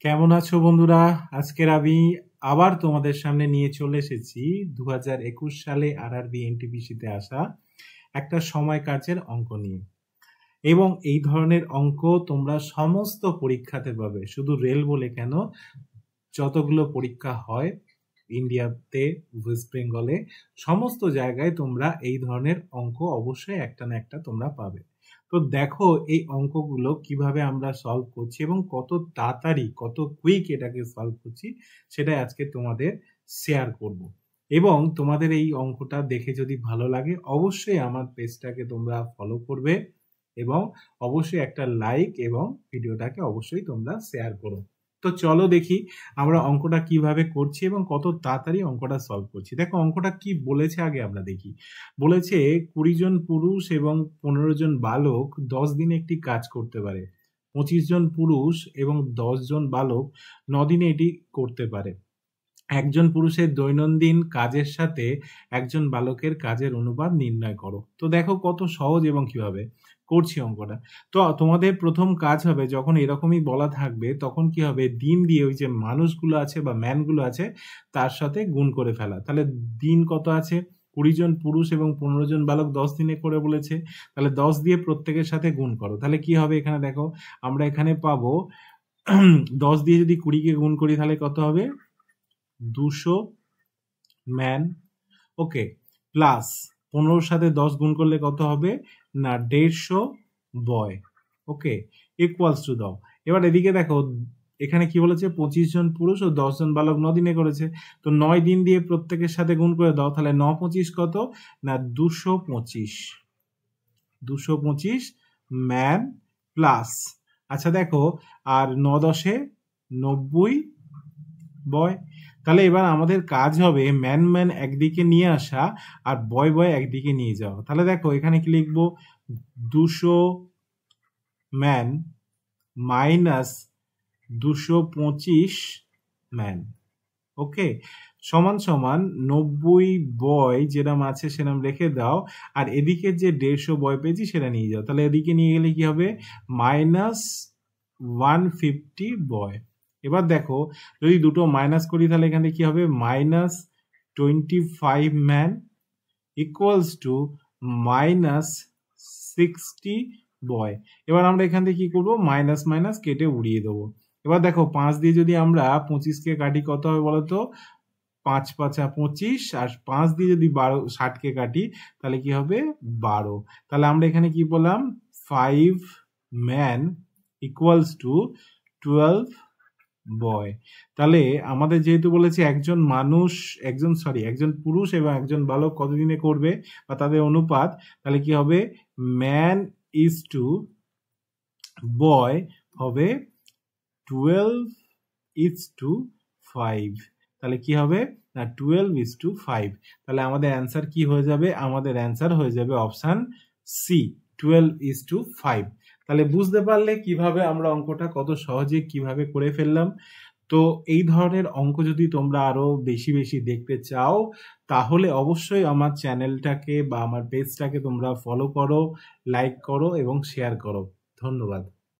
কেমন আছো বন্ধুরা? আজকের আমি আবার তোমাদের সামনে নিয়ে চলে এসেছি 2021 সালে আরআরবি এনটিপিসিতে আসা একটা সময় কাজের অঙ্ক নিয়ে। এবং এই ধরনের অঙ্ক তোমরা সমস্ত পরীক্ষাতে পাবে, শুধু রেল বলে কেন, যতগুলো পরীক্ষা হয় ইন্ডিয়াতে, ওয়েস্ট বেঙ্গলে, সমস্ত জায়গায় তোমরা এই ধরনের অঙ্ক অবশ্যই একটা না একটা তোমরা পাবে। তো দেখো এই অঙ্কগুলো কিভাবে আমরা সলভ করছি এবং কত তাড়াতাড়ি, কত কুইক এটাকে সলভ করছি, সেটাই আজকে তোমাদের শেয়ার করব। এবং তোমাদের এই অঙ্কটা দেখে যদি ভালো লাগে অবশ্যই আমার পেজটাকে তোমরা ফলো করবে এবং অবশ্যই একটা লাইক এবং ভিডিওটাকে অবশ্যই তোমরা শেয়ার করো। তো চলো দেখি আমরা অঙ্কটা কিভাবে করছি এবং কত তাড়াতাড়ি অঙ্কটা সলভ করছি। দেখো অঙ্কটা কি বলেছে আগে আমরা দেখি। বলেছে 20 জন পুরুষ এবং 15 জন বালক 10 দিনে একটি কাজ করতে পারে। 25 জন পুরুষ এবং 10 জন বালক 9 দিনে এটি করতে পারে। একজন পুরুষের দৈনন্দিন কাজের সাথে একজন বালকের কাজের অনুপাত নির্ণয় করো। তো দেখো কত সহজ এবং কিভাবে করছি অঙ্কটা। তো তোমাদের প্রথম কাজ হবে, যখন এরকমই বলা থাকবে তখন কি হবে, দিন দিয়ে ওই যে মানুষগুলো আছে বা ম্যানগুলো আছে তার সাথে গুণ করে ফেলা। তাহলে দিন কত আছে, 20 জন পুরুষ এবং 15 জন বালক 10 দিনে করে বলেছে, তাহলে 10 দিয়ে প্রত্যেকের সাথে গুণ করো। তাহলে কি হবে, এখানে দেখো আমরা এখানে পাবো 10 দিয়ে যদি 20 কে গুণ করি তাহলে কত হবে, 200 ম্যান। ওকে, প্লাস 15 সাথে 10 গুণ করলে কত হবে না 150 বয়। ওকে, ইকুয়ালস টু দাও। এবার এদিকে দেখো এখানে কি বলেছে, 25 জন পুরুষ ও 10 জন বালক 9 দিনে করেছে। তো 9 দিন দিয়ে প্রত্যেকের সাথে গুণ করে দাও, তাহলে 9 25 কত না 225 ম্যান প্লাস, আচ্ছা দেখো, আর 9 10 90 বয়। তাহলে এবার আমাদের কাজ হবে ম্যান ম্যান একদিকে নিয়ে আসা আর বয় বয় একদিকে নিয়ে যাওয়া। তাহলে দেখো এখানে কি লিখবো, 200 ম্যান মাইনাস 225 ম্যান। ওকে, সমান সমান 90 বয় যেরকম আছে সেরকম রেখে দাও, আর এদিকে যে 150 বয় পেয়েছি সেটা নিয়ে যাও। তাহলে এদিকে নিয়ে গেলে কি হবে, মাইনাস 150 বয়। এবার দেখো যদি দুটো মাইনাস করি তাহলে এখানে কি হবে, minus 25 man equals to minus 60 বয়। এবার আমরা এখান থেকে কি করবো, মাইনাস মাইনাস কেটে উড়িয়ে দেবো। এবার দেখো 5 দিয়ে যদি আমরা 25 কে কাটি কত হবে বলতো, 5 5 25, আর 5 দিয়ে যদি 60 কে কাটি তাহলে কি হবে 12। তাহলে আমরা এখানে কি বললাম, 5 ম্যান ইকুয়ালস টু 12 বয়। তাহলে আমাদের যেহেতু বলেছে একজন পুরুষ এবং একজন বালক কতদিনে করবে বা তাদের অনুপাত, তাহলে কি হবে, ম্যান ইজ টু বয় হবে 12:5। তাহলে কি হবে না 12:5। তাহলে আমাদের অ্যান্সার কি হয়ে যাবে, আমাদের অ্যান্সার হয়ে যাবে অপশন সি, 12:5। তাহলে বুঝতে পারলে কিভাবে আমরা অঙ্কটা কত সহজে কিভাবে করে ফেললাম। তো এই ধরনের অঙ্ক যদি তোমরা আরো বেশি বেশি দেখতে চাও তাহলে অবশ্যই আমার চ্যানেলটাকে বা আমার পেজটাকে তোমরা ফলো করো, লাইক করো এবং শেয়ার করো। ধন্যবাদ।